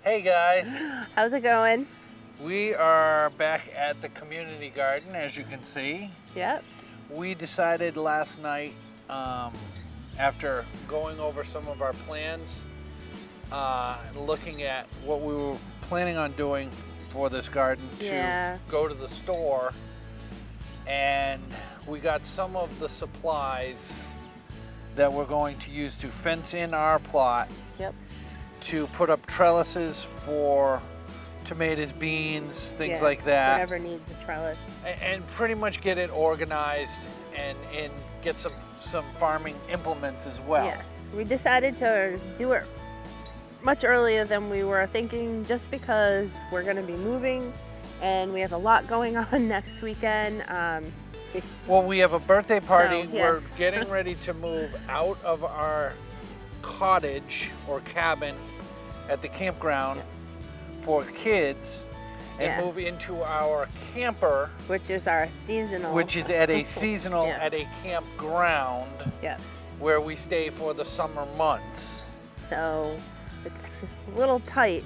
Hey guys, How's it going? we are back at the community garden, as you can see. Yep. We decided last night, after going over some of our plans, looking at what we were planning on doing for this garden, to go to the store, and we got some of the supplies that we're going to use to fence in our plot. Yep. To put up trellises for tomatoes, beans, things like that. Whatever needs a trellis. And pretty much get it organized and get some farming implements as well. Yes. We decided to do it much earlier than we were thinking, just because we're going to be moving and we have a lot going on next weekend. Well, we have a birthday party. So, yes. We're getting ready to move out of our cottage or cabin at the campground for kids and move into our camper, which is our seasonal, which is at a seasonal at a campground where we stay for the summer months. So it's a little tight,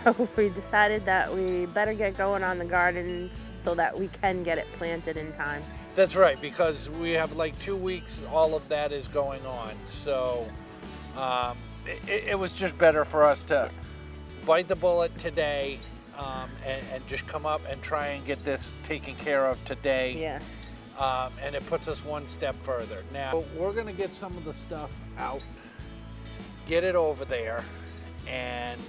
so we decided that we better get going on the garden so that we can get it planted in time. That's right, because we have like 2 weeks, all of that is going on. So it was just better for us to bite the bullet today and just come up and try and get this taken care of today. Yeah. And it puts us one step further. Now, we're gonna get some of the stuff out, get it over there, and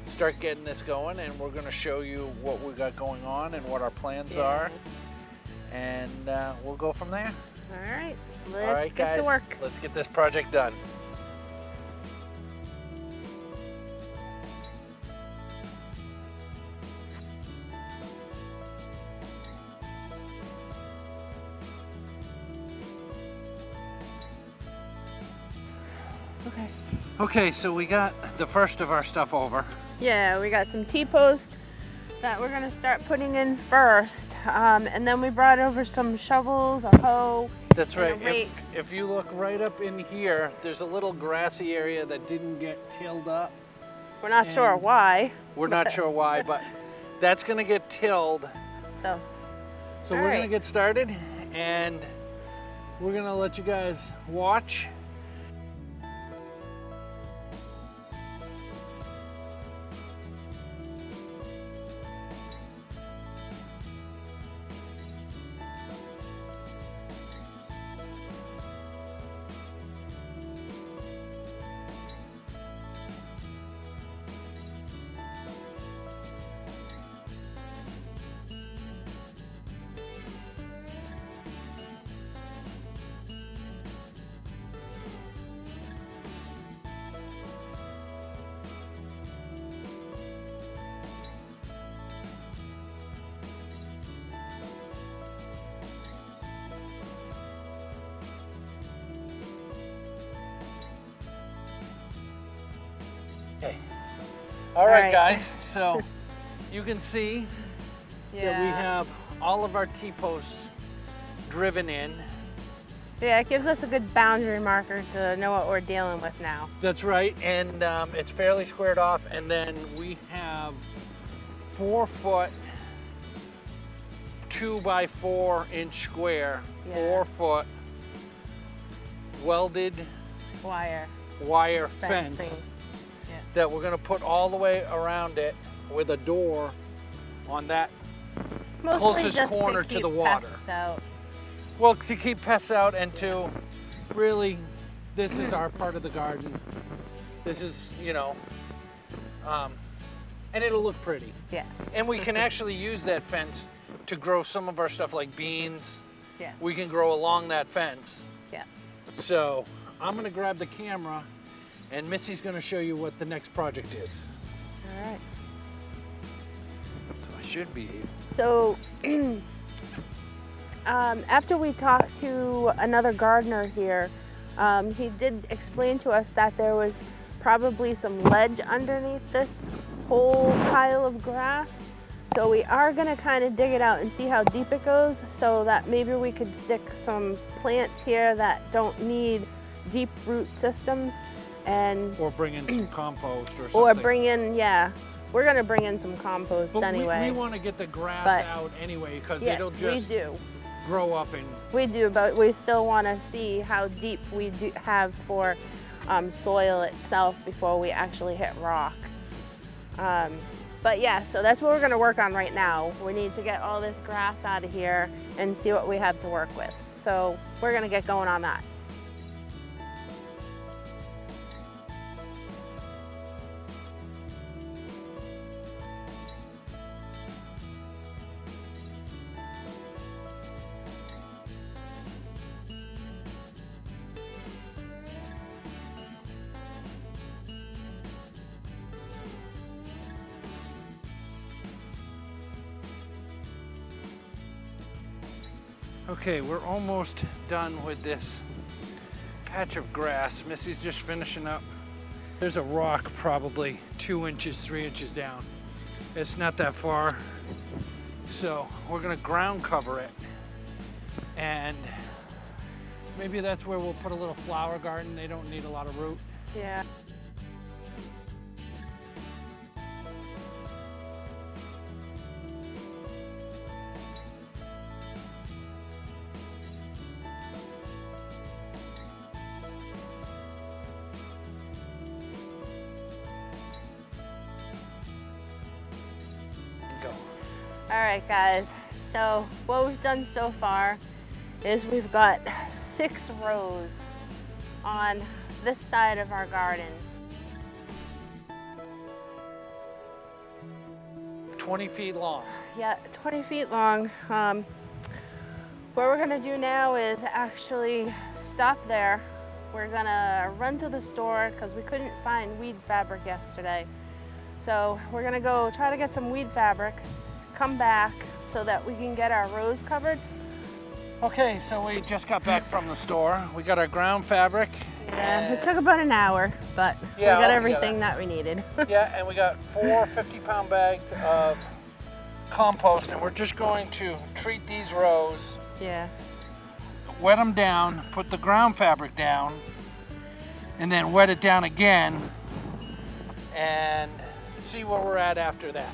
start getting this going, and we're gonna show you what we got going on and what our plans are, and we'll go from there. All right, All right, get guys, to work. Let's get this project done. Okay, so we got the first of our stuff over. Yeah, we got some T-post that we're gonna start putting in first, and then we brought over some shovels, a hoe. That's right. If you look right up in here, there's a little grassy area that didn't get tilled up. We're not sure why. We're not sure why, but that's gonna get tilled. So we're gonna get started, and we're gonna let you guys watch. Okay. All right, guys. So you can see that we have all of our T-posts driven in. Yeah, it gives us a good boundary marker to know what we're dealing with now. That's right, and it's fairly squared off, and then we have 4 foot 2 by 4 inch square, 4 foot welded wire fence that we're gonna put all the way around it with a door on that closest corner to the water. Well, to keep pests out, and to really, this is our part of the garden. This is, you know, and it'll look pretty. Yeah. And we can actually use that fence to grow some of our stuff like beans. Yeah. We can grow along that fence. Yeah. So I'm gonna grab the camera, and Missy's gonna show you what the next project is. All right. So I should be. So after we talked to another gardener here, he did explain to us that there was probably some ledge underneath this whole pile of grass. So we are gonna kind of dig it out and see how deep it goes, so that maybe we could stick some plants here that don't need deep root systems, and or bring in some compost or something. or bring in, yeah, we're gonna bring in some compost but anyway. we want to get the grass But out anyway, because yes, it'll just we do. grow up and We do, but we still want to see how deep we do have for soil itself before we actually hit rock. But yeah, so that's what we're going to work on right now. We need to get all this grass out of here and see what we have to work with. So we're going to get going on that. Okay, we're almost done with this patch of grass. Missy's just finishing up. There's a rock probably 2 inches, 3 inches down. It's not that far. So we're gonna ground cover it. And maybe that's where we'll put a little flower garden. They don't need a lot of root. Yeah. All right, guys, so what we've done so far is we've got 6 rows on this side of our garden. 20 feet long. Yeah, 20 feet long. What we're gonna do now is actually stop there. We're gonna run to the store because we couldn't find weed fabric yesterday. So we're gonna go try to get some weed fabric, come back so that we can get our rows covered. Okay, so we just got back from the store. We got our ground fabric. Yeah, it took about an hour, but Yeah, we got altogether. everything that we needed. Yeah, and we got 4 50-pound bags of compost, and we're just going to treat these rows, Yeah. wet them down, put the ground fabric down, and then wet it down again, and see where we're at after that.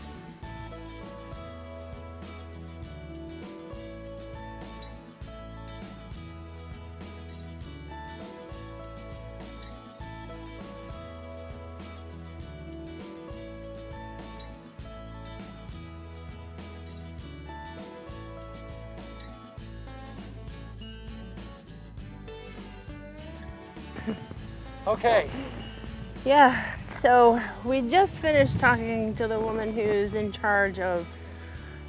Okay, Yeah, so we just finished talking to the woman who's in charge of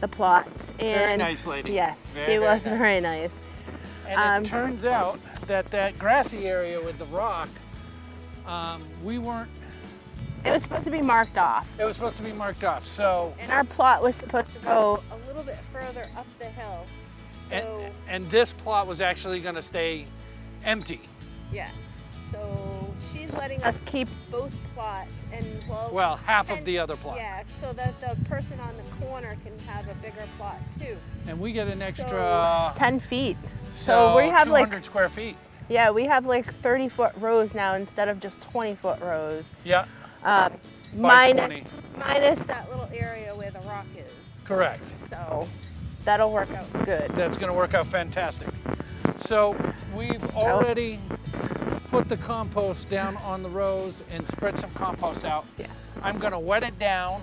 the plots. And very nice lady. Yes, Very, she very was nice. very nice. And it turns out that that grassy area with the rock, we weren't, It was supposed to be marked off. it was supposed to be marked off. So, And our plot was supposed to go a little bit further up the hill. and, So, and this plot was actually going to stay empty. yeah. So she's letting us keep both plots and Well, half of and- the other plot. Yeah, so that the person on the corner can have a bigger plot too. And we get an extra 10 feet. So we have 200 square feet. Yeah, we have like 30-foot rows now instead of just 20-foot rows. Yeah, By Minus 20. that little area where the rock is. correct. So that'll work out good. That's going to work out fantastic. So we've already put the compost down on the rows and spread some compost out. Yeah. I'm going to wet it down.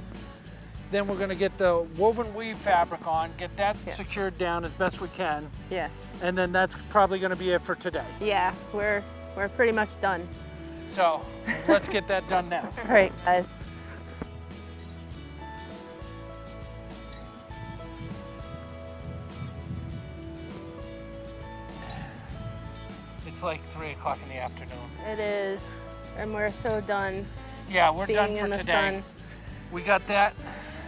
Then we're going to get the woven weave fabric on, get that secured down as best we can. Yeah. And then that's probably going to be it for today. Yeah, we're pretty much done. So let's get that done now. All right, guys. It's like 3 o'clock in the afternoon. It is, and we're so done Yeah, we're done being for in the today. sun. We got that.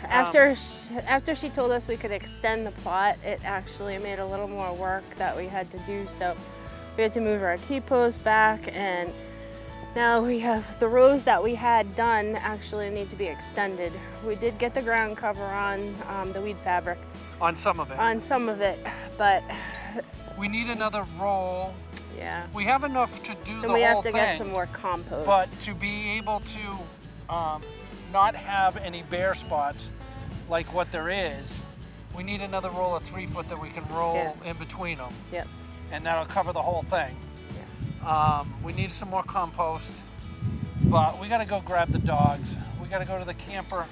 After she told us we could extend the plot, it actually made a little more work that we had to do. So we had to move our T-post back, and now we have the rows that we had done actually need to be extended. We did get the ground cover on the weed fabric On some of it. on some of it, but We need another roll Yeah. We have enough to do And the we whole have to thing, get some more compost. but to be able to not have any bare spots like what there is, we need another roll of 3 foot that we can roll in between them. Yep. And that'll cover the whole thing. Yeah. We need some more compost, but we gotta go grab the dogs. We gotta go to the camper.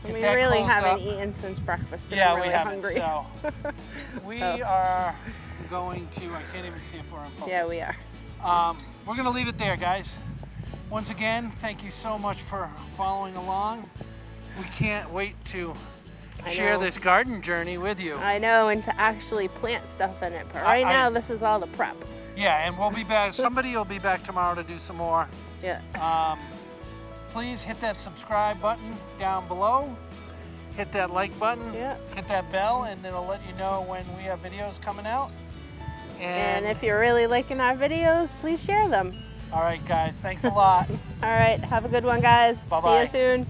We that really closed haven't up. eaten since breakfast. And Yeah, I'm really we haven't. hungry. So we are going to. I can't even see if we're in focus. Yeah, we are. We're gonna leave it there, guys. Once again, thank you so much for following along. We can't wait to share this garden journey with you. I know, and to actually plant stuff in it. But right now, this is all the prep. Yeah, and we'll be back. Somebody will be back tomorrow to do some more. Yeah. Please hit that subscribe button down below. Hit that like button. Yeah. Hit that bell, and it'll let you know when we have videos coming out. And if you're really liking our videos, please share them. All right, guys. Thanks a lot. All right. Have a good one, guys. Bye-bye. See you soon.